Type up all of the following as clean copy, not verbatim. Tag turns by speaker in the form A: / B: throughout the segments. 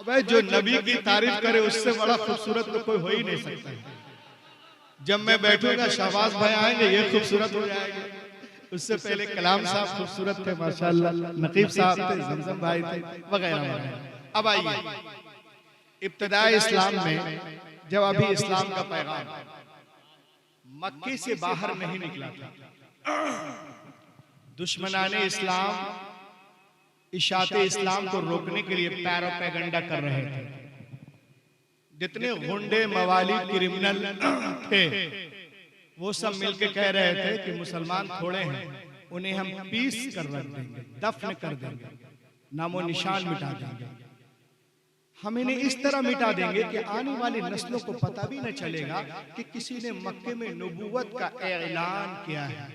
A: अबे जो नबी की तारीफ करे उससे बड़ा खूबसूरत तो कोई हो ही नहीं सकता। जब मैं बैठूंगा शहबाज भाई आएंगे, ये खूबसूरत हो जाएगा। उससे पहले कलाम साहब खूबसूरत थे माशाल्लाह, नकीब साहब थे, जमजम भाई थे, वगैरह वगैरह। अब आइए इब्तिदाई इस्लाम में, जब अभी इस्लाम का पैगाम मक्के से बाहर नहीं निकला था, दुश्मनाने इस्लाम इशाते इस्लाम को रोकने के लिए पैरोपेगंडा कर रहे थे। जितने गुंडे मवाली क्रिमिनल थे वो सब मिलके कह रहे थे कि मुसलमान थोड़े हैं, उन्हें हम पीस कर रख देंगे, दफन कर देंगे, नामो निशान मिटा देंगे। हम इन्हें इस तरह मिटा देंगे कि आने वाली नस्लों को पता भी न चलेगा कि किसी ने मक्के में नबूवत का ऐलान किया है।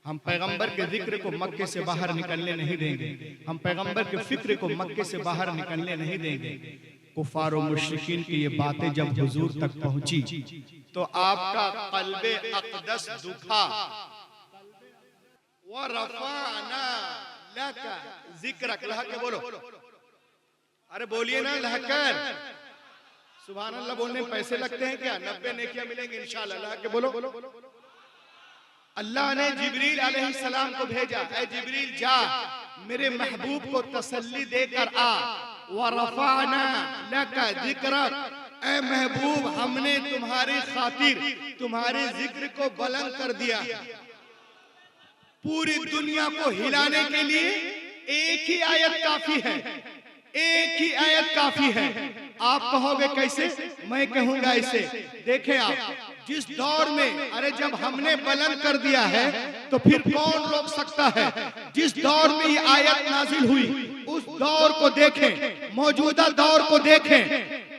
A: हम पैगंबर के जिक्र को मक्के से बाहर निकलने नहीं देंगे, हम पैगंबर के फिक्र को मक्के से बाहर निकलने नहीं देंगे। कुफार और मुश्रिकीन की ये बातें जब हुजूर तक पहुंची तो आपका कल्बे अक़दस दुखा। व रफ़अना लका ज़िक्रक, लह के बोलो, अरे बोलिए ना, लहकर। सुभान अल्लाह बोलने में पैसे लगते हैं क्या? 90 नेकियां मिलेंगे इंशाअल्लाह। लह के बोलो। अल्लाह ने जिब्रील अलैहिस्सलाम को भेजा, ऐ जिब्रील जा मेरे महबूब को तसल्ली देकर आ। व रफ़अना लका ज़िक्रक, ऐ महबूब हमने तुम्हारी खातिर तुम्हारे जिक्र को बुलंद कर दिया। पूरी दुनिया को हिलाने के लिए एक ही आयत काफी है, एक ही आयत काफी है। आप कहोगे कैसे? मैं कहूंगा ऐसे। देखें आप, जिस दौर में, अरे जब हमने बुलंद कर दिया है तो फिर कौन रोक सकता है? जिस दौर में ये आयत नाजिल हुई उस दौर को देखें, मौजूदा दौर को देखें।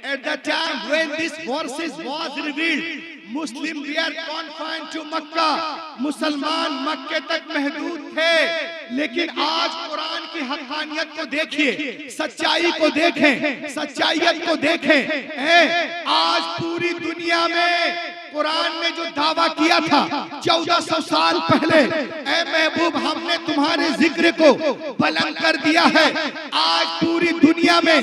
A: At the time when this verses was revealed, Muslims were confined to Makkah. मुसलमान मक्के तक महदूद थे, लेकिन आज कुरान की हक़ानियत को देखिए, सच्चाई को देखें, सच्चाइयत को देखें। आज पूरी दुनिया में कुरान ने जो दावा किया था 1400 साल पहले, ऐ महबूब हमने तुम्हारे जिक्र को बुलंद कर दिया है। आज पूरी दुनिया में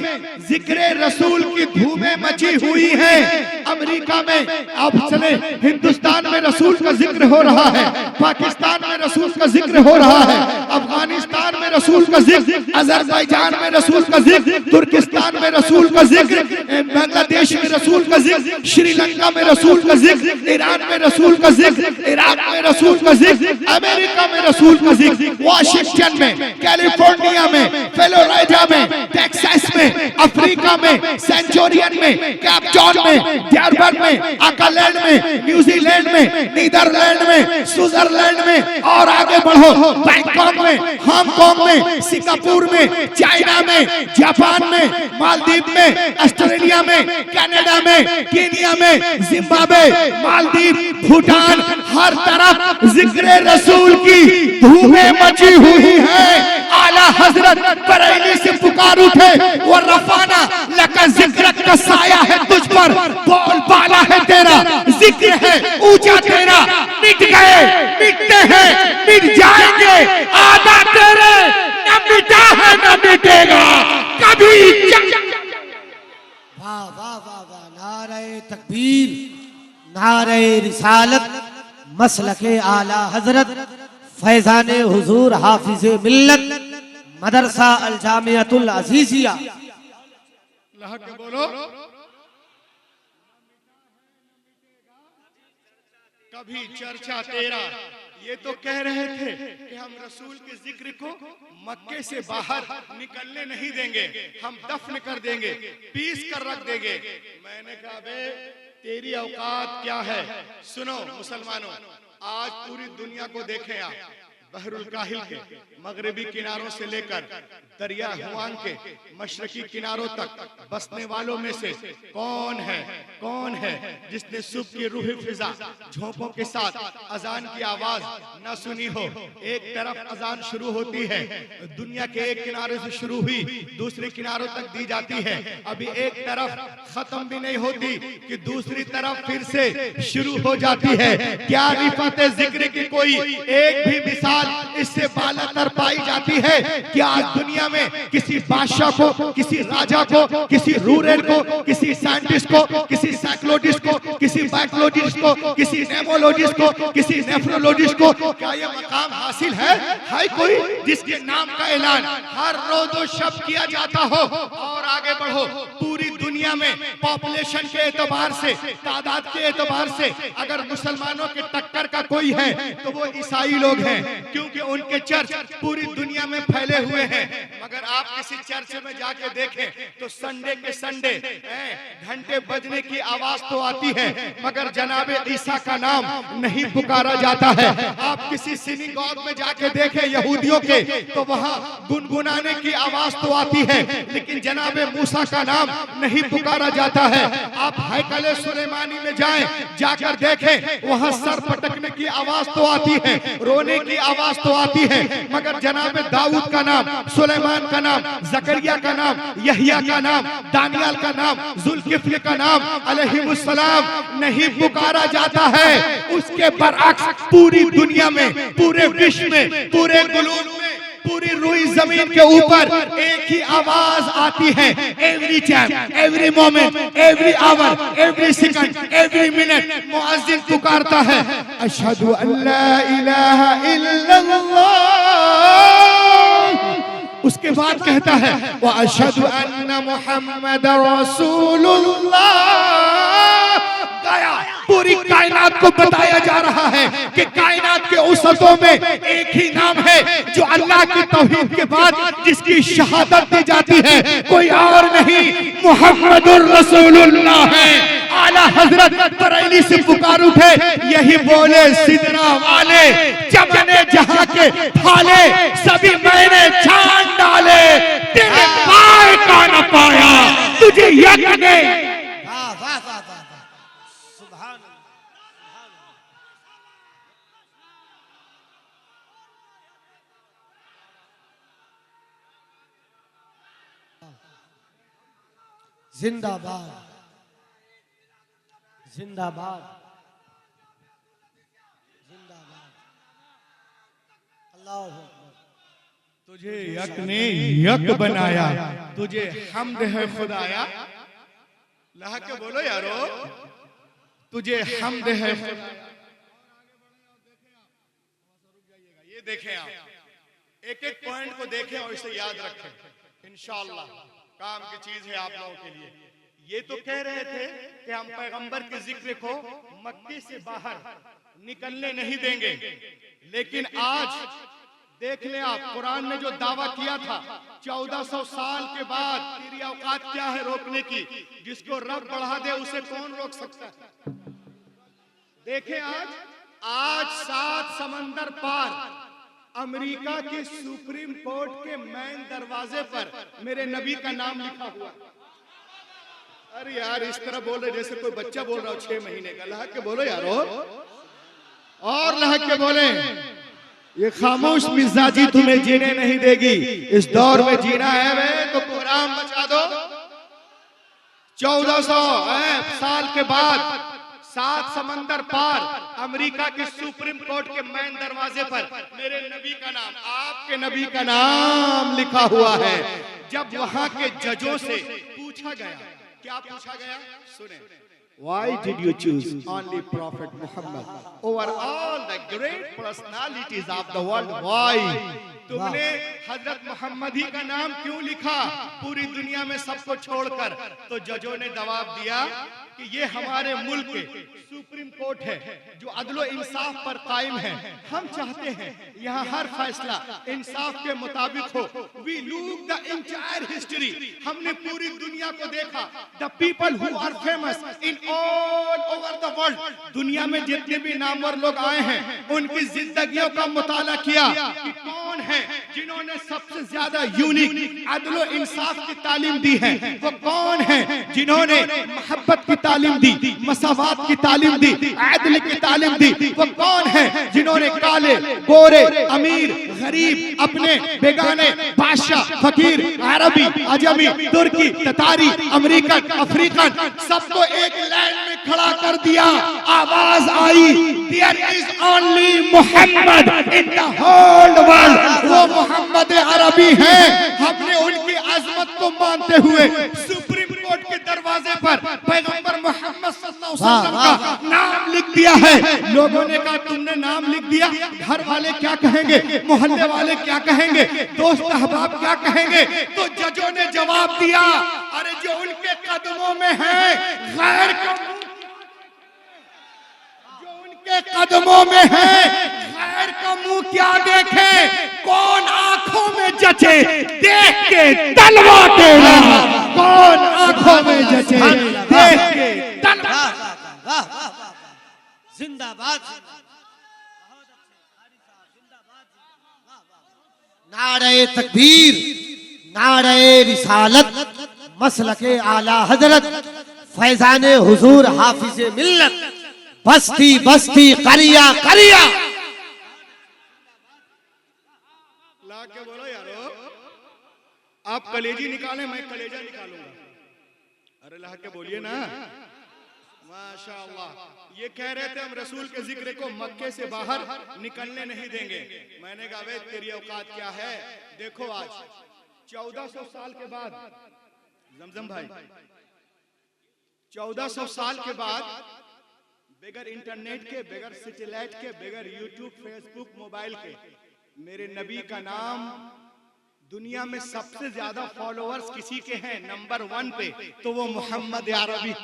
A: जिक्र रसूल की धूमें मची हुई हैं। अमेरिका में, आप चले, हिंदुस्तान में रसूल का जिक्र हो रहा है, पाकिस्तान में रसूल का जिक्र हो रहा है, अफगानिस्तान में रसूल का जिक्र, अजरबैजान में रसूल का जिक्र, तुर्किस्तान में रसूल का जिक्र, बांग्लादेश में रसूल का जिक्र, श्रीलंका में रसूल का जिक्र, ईरान में रसूल का जिक्र, इराक में रसूल का जिक्र, अमेरिका में रसूल का जिक्र, वाशिंगटन में, कैलिफोर्निया में, फ्लोरिडा में, टेक्सास में, अफ्रीका में, सेंचुरियन में, केप टाउन में, डरबन में, ऑकलैंड में, न्यूजीलैंड में, नीदरलैंड में, स्विट्जरलैंड में, और आगे बढ़ो, बैंकॉक में, हांगकांग में, सिंगापुर में, चाइना में, जापान में, मालदीव में, ऑस्ट्रेलिया में, कनाडा में, केनिया में, जिम्बाब्वे, मालदीव, भूटान, हर तरफ जिक्र रसूल की धूमें मची हुई है। आला हजरत बरेली से पुकार उठे, वो रफ़अना लका ज़िक्रक का साया है तुझ पर, बोल बाला है तेरा, जिक्र है ऊंचा तेरा। मिट गए, मिटते हैं, मिट जाएंगे, आदा तेरे न मिटा है न मिटेगा कभी।
B: वाह वाह वाह वाह, नारे तकबीर, नारे रिसालत, मसलके आला हजरत फैजाने हुजूर हाफिज़े मिल्लत मदरसा अल जामियतुल अजीजिया।
A: लह के बोलो, कभी चर्चा तेरा। ये तो कह रहे थे कि हम रसूल के जिक्र को मक्के से बाहर निकलने नहीं देंगे, हम दफन कर देंगे, पीस कर रख देंगे। मैंने कहा बे तेरी औकात क्या है? सुनो मुसलमानों, आज पूरी दुनिया को देखें आप, बहरुल काहिल के मगरबी किनारों से लेकर दरिया हुआंग के मशरकी किनारों तक बसने वालों में से कौन है कौन है जिसने सुबह की रूह फिजा झोंकों के साथ अजान की आवाज न सुनी हो। एक तरफ अजान शुरू होती है, दुनिया के एक किनारे से शुरू हुई दूसरे किनारों तक दी जाती है, अभी एक तरफ खत्म भी नहीं होती कि दूसरी तरफ फिर से शुरू हो जाती है। क्या रिफत जिक्र की कोई एक भी मिसाल इससे बालातर पाई जाती है? क्या आज दुनिया में किसी बादशाह को, किसी राजा को, किसी रूलर को, किसी साइंटिस्ट को, किसी साइकोलॉजिस्ट को, किसी बायोलॉजिस्ट को, किसी नेमोलॉजिस्ट को, किसी नेफ्रोलॉजिस्ट को क्या यह मकाम हासिल है? कोई जिसके नाम का ऐलान हर रोज और शब किया जाता हो? और आगे बढ़ो, पूरी दुनिया में पॉपुलेशन के एतबार से, तादाद के एतबार से अगर मुसलमानों के टक्कर का कोई है तो वो ईसाई लोग हैं, क्योंकि उनके चर्च पूरी दुनिया में फैले हुए हैं। मगर आप किसी चर्च में जाके देखें तो संडे के संडे घंटे बजने की आवाज तो आती है, मगर जनाबे ईसा का नाम नहीं पुकारा जाता है। आप किसी सिनेगॉग में जाके देखें यहूदियों के तो वहां गुनगुनाने की आवाज तो आती है, लेकिन जनाबे मूसा का नाम नहीं पुकारा जाता है। आप हैकले सुलेमानी में जाएं, जाकर देखें वहां सर पटकने की आवाज तो आती है, रोने की आवाज तो आती है, मगर जनाबे दाऊद का नाम, सुलेमान का नाम, जकरिया का नाम, यहिया का नाम, दानियाल का नाम, जुल्किफ्ल का नाम अलैहिमुस्सलाम नहीं पुकारा जाता है। उसके बरअक्स पूरी दुनिया में, पूरे विश्व में, पूरे गुलूब में, पूरी रुई जमीन के ऊपर एक ही आवाज आती है, every time, every moment, every hour, every second, every minute मुअज्जिन पुकारता है, अशहदु अल्ला इलाहा इल्लल्लाह। उसके बाद कहता है व अशहदु अन्ना मुहम्मद रसूलुल्लाह। गया पूरी कायनात को बताया जा रहा है कि कायनात के औसतों में एक ही नाम है जो अल्लाह की तौहीद के बाद जिसकी शहादत दी जाती है, कोई और नहीं, मुहम्मदुर रसूलुल्लाह है। आला हजरत बरेली से पुकार उठे, यही बोले सिदरा वाले, जमाने जहां के फाले सभी मैंने छान डाले, तेरे पाए का न पाया तुझे यक ने।
B: वाह वाह वाह वाह, सुभान अल्लाह। जिंदाबाद जिंदाबाद जिंदाबाद, अल्लाह हू अकबर।
A: तुझे यक ने यक बनाया, तुझे हम्द है खुदाया। लहा के बोलो यारो, तुझे हम्द है। ये देखें आप, एक एक पॉइंट को देखें और इसे याद रखें, इंशाअल्लाह काम की चीज है आप लोगों के लिए। ये तो कह रहे थे कि हम पैगंबर के जिक्र को मक्के से बाहर निकलने नहीं देंगे, लेकिन आज देख ले आप, कुरान ने जो दावा किया था 1400 साल के बाद तेरी औकात क्या है रोकने की? जिसको रब बढ़ा दे उसे कौन रोक सकता है? देखें आज 7 समंदर पार अमेरिका के सुप्रीम कोर्ट के मेन दरवाजे पर मेरे नबी का नाम लिखा हुआ। अरे यार इस तरह बोल रहे जैसे कोई बच्चा बोल रहा हो 6 महीने का। लहक के बोलो यारो, और लहक के बोले। ये खामोश मिजाजी तुम्हें जीने नहीं देगी। इस दौर में जीना है वे तो कुरान बचा दो। 1400 साल के बाद 7 समंदर पार अमेरिका के सुप्रीम कोर्ट के मेन दरवाजे पर मेरे नबी का नाम, आपके नबी का नाम लिखा हुआ है। जब वहां के जजों से पूछा गया, क्या पूछा गया? सुने, Why did you choose only Prophet Muhammad over all the great personalities of the world? Why? तुमने हजरत मोहम्मद ही का नाम क्यों लिखा पूरी दुनिया में सबको छोड़कर? तो जजों ने जवाब दिया कि ये हमारे मुल्क के सुप्रीम कोर्ट है जो अदलो इंसाफ पर कायम है। हम चाहते हैं यहाँ हर फैसला इंसाफ के मुताबिक हो। We look the entire history, हमने पूरी दुनिया को देखा। The people who are famous in all over the world, दुनिया में जितने भी नामवर लोग आए हैं उनकी जिंदगियों का मुताला किया कि कौन कौन है जिन्होंने सबसे ज्यादा यूनिक अदलो इंसाफ की तालीम दी है? वो कौन है जिन्होंने मोहब्बत की तालीम दी, मसावात की तालीम दी, अदल की तालीम दी? वो कौन है जिन्होंने काले, गोरे, अमीर, गरीब, अपने बेगाने, बादशाह, फकीर, अरबी, अजमी, तुर्की, ततारी, अमेरिकन, अफ्रीकन सबको एक लाइन में खड़ा कर दिया। आवाज आई, there is only Muhammad in the whole world. वो मोहम्मद अरबी हैं। हमने उनकी अजमत को मानते हुए सुप्रीम कोर्ट के दरवाजे पर पैगंबर मोहम्मद सल्लल्लाहु अलैहि वसल्लम का नाम लिख दिया है। लोगों ने कहा तुमने नाम लिख दिया, घर वाले क्या कहेंगे, मोहल्ले वाले क्या कहेंगे, दोस्त अहबाब क्या कहेंगे? तो जजों ने जवाब दिया, अरे जो उनके कदमों में है, गैर के कदमों में है, गैर का मुंह क्या देखे? कौन आंखों में जचे देख के तलवा तेरा? कौन आंखों में जचे देख के तलवा?
B: जिंदाबाद। नारे तकबीर, नारे रिसालत, मसलके आला हजरत, फैजाने हुजूर हाफिज़े मिल्लत, बस्ती बस्ती करिया करिया।
A: ला के बोलो यारो, आप कलेजी निकालें, मैं कलेजा निकालूंगा। अरे ला के बोलिए ना, माशाअल्लाह। ये कह रहे थे हम रसूल के जिक्र को मक्के से बाहर निकलने नहीं देंगे। मैंने कहा वे तेरी औकात क्या है? देखो आज 1400 साल के बाद, जमजम भाई, 1400 साल के बाद बगैर इंटरनेट के, बगैर सैटेलाइट के, बगैर यूट्यूब, फेसबुक, मोबाइल के मेरे नबी का नाम दुनिया में सबसे ज्यादा फॉलोअर्स किसी के हैं नंबर 1 पे, तो वो मोहम्मद अरबी।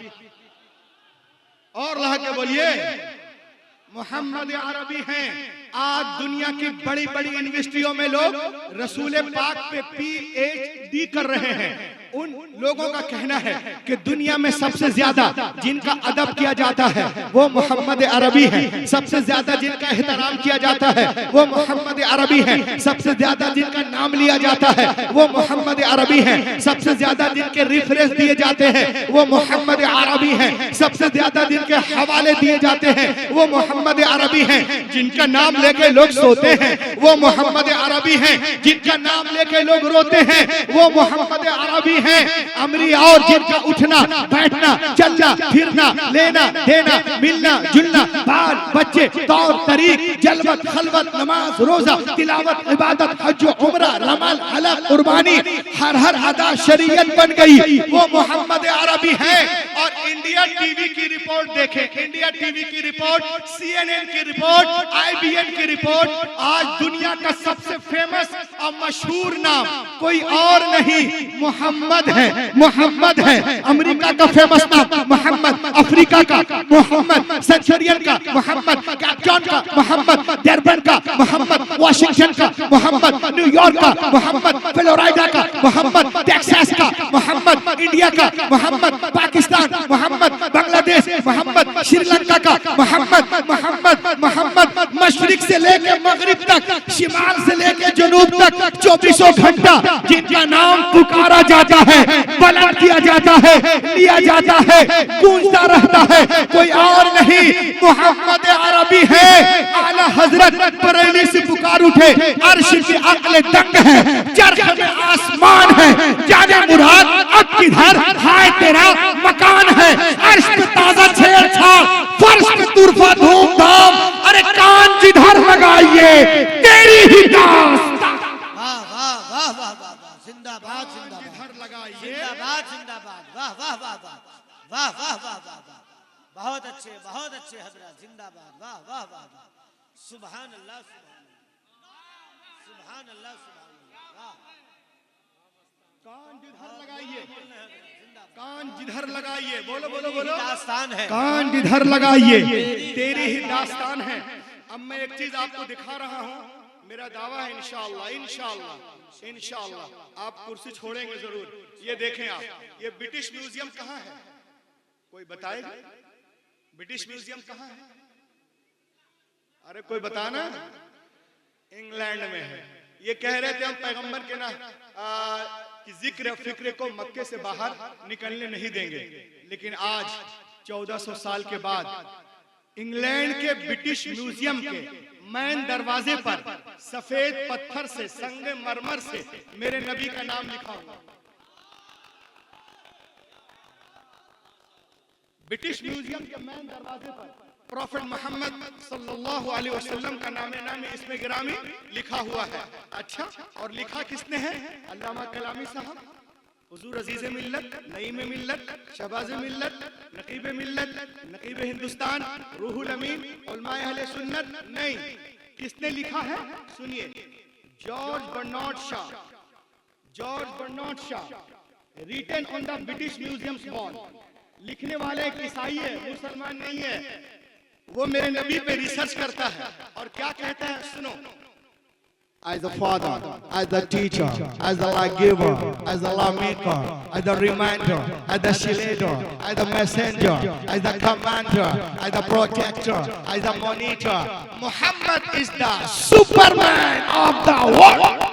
A: और ला के बोलिए, मोहम्मद अरबी हैं। आज दुनिया की बड़ी बड़ी यूनिवर्सिटियों में लोग रसूल पाक पे PhD कर रहे हैं। उन लोगों का कहना है कि दुनिया में सबसे ज्यादा जिनका अदब किया जाता है वो मोहम्मद अरबी हैं। सबसे ज्यादा जिनका एहतराम किया जाता है वो मोहम्मद अरबी हैं। सबसे ज्यादा जिनका नाम लिया जाता है वो मोहम्मद अरबी हैं। सबसे ज्यादा जिनके रेफरेंस दिए जाते हैं वो मोहम्मद अरबी हैं। सबसे ज्यादा जिनके हवाले दिए जाते हैं वो मोहम्मद अरबी हैं। जिनका नाम लेके लोग सोते हैं वो मोहम्मद अरबी हैं। जिनका नाम लेके लोग रोते हैं वो मोहम्मद अरबी हैं। अमरी और जिनका उठना, बैठना, चलना, फिरना, लेना, देना, मिलना, जुलना, बाल बच्चे, तौर तरीक, जलवत, खलवत, नमाज, रोजा, तिलावत, इबादत, हज, उम्रा, रमल, हलक, कुर्बानी, हर अदा शरीयत बन गई, वो मोहम्मद अरबी हैं। और इंडिया टीवी की रिपोर्ट देखें, इंडिया टीवी की रिपोर्ट, CNN की रिपोर्ट, IBN की रिपोर्ट, आज दुनिया का सबसे फेमस और मशहूर नाम कोई और नहीं, मोहम्मद है। मोहम्मद है। अमेरिका का फेमस नाम मोहम्मद, अफ्रीका का मोहम्मद, सेंचुरियन का मोहम्मद, कैप्टन का मोहम्मद, डरबन का मोहम्मद, वाशिंगटन का मोहम्मद, न्यूयॉर्क का मोहम्मद, फ्लोरिडा का मोहम्मद, टेक्सास का मोहम्मद, इंडिया का मोहम्मद, पाकिस्तान मोहम्मद, बांग्लादेश मोहम्मद, श्रीलंका का मोहम्मद, मोहम्मद, मोहम्मद, मशरिक से लेकर मगरिब तक, शिमाल से लेकर जनूब तक 24 घंटा जिनका नाम पुकारा जाता है, बुलंद किया जाता है, लिया जाता है, गूंजता रहता है, कोई और नहीं, मोहम्मद अरबी है। आला हजरत बरेली से पुकार उठे, अर्श की अक्ल दंग है, चरख में आसमान है, जाने मुराद अब किधर हाय तेरा मकान है। अर्श पे ताजा छेड़छाड़, फर्श पे तुरफा धूमधाम, अरे कान जिधर लगाइए तेरी ही दास्तां।
B: वाह वाह वाह वाह वाह, जिंदाबाद जिंदाबाद, जिंदाबाद जिंदाबाद, वाह वाह वाह वाह वाह वाह वाह वाह वाह, बहुत अच्छे हजरत, जिंदाबाद, वाह वाह वाह वाह, सुभान अल्लाह, सुभान अल्लाह, सुभान अल्लाह।
A: कान जिधर लगाइए, कान जिधर लगाइए, बोलो बोलो बोलो,
B: दास्तान है,
A: कान जिधर लगाइए तेरी ही दास्तान है। अब मैं एक चीज आपको दिखा रहा हूँ, मेरा दावा है इंशाअल्लाह इंशाअल्लाह इंशाअल्लाह आप कुर्सी छोड़ेंगे जरूर। ये देखें आप, ये ब्रिटिश म्यूजियम कहाँ है? कोई बताएगा ब्रिटिश म्यूजियम कहाँ है? अरे कोई बताना। इंग्लैंड में है। ये कह रहे थे हम पैगंबर के ना कि जिक्र फिक्र को मक्के से बाहर निकलने नहीं देंगे, लेकिन आज 1400 साल के बाद इंग्लैंड के ब्रिटिश म्यूजियम के मैन दरवाजे पर सफेद पत्थर से संगमरमर से मेरे नबी का नाम लिखा हुआ। ब्रिटिश म्यूजियम के मैन दरवाजे पर प्रॉफेट मोहम्मद सल्लल्लाहु अलैहि वसल्लम का नामे इसमें गिरामी लिखा हुआ है। अच्छा, और लिखा किसने है? अल्लामा कलामी साहब, हुजूर अजीज़ मिल्लत, नईम मिल्लत, शहबाज मिल्लत, नकीब मिल्लत, नकीब हिंदुस्तान, रूहुल अमीन, उलमाए अहले सुन्नत। नहीं, किसने लिखा है? सुनिए, George Bernard Shaw. George Bernard Shaw, written on the British museums wall. लिखने वाले एक ईसाई है, मुसलमान नहीं है। वो मेरे नबी पे रिसर्च करता है और क्या कहता है सुनो।
C: As the father, as the teacher, as the life giver, as the law maker, as the reminder, as the shielder, as the messenger, as the commander, as the protector, as the monitor. Muhammad is the Superman of the world.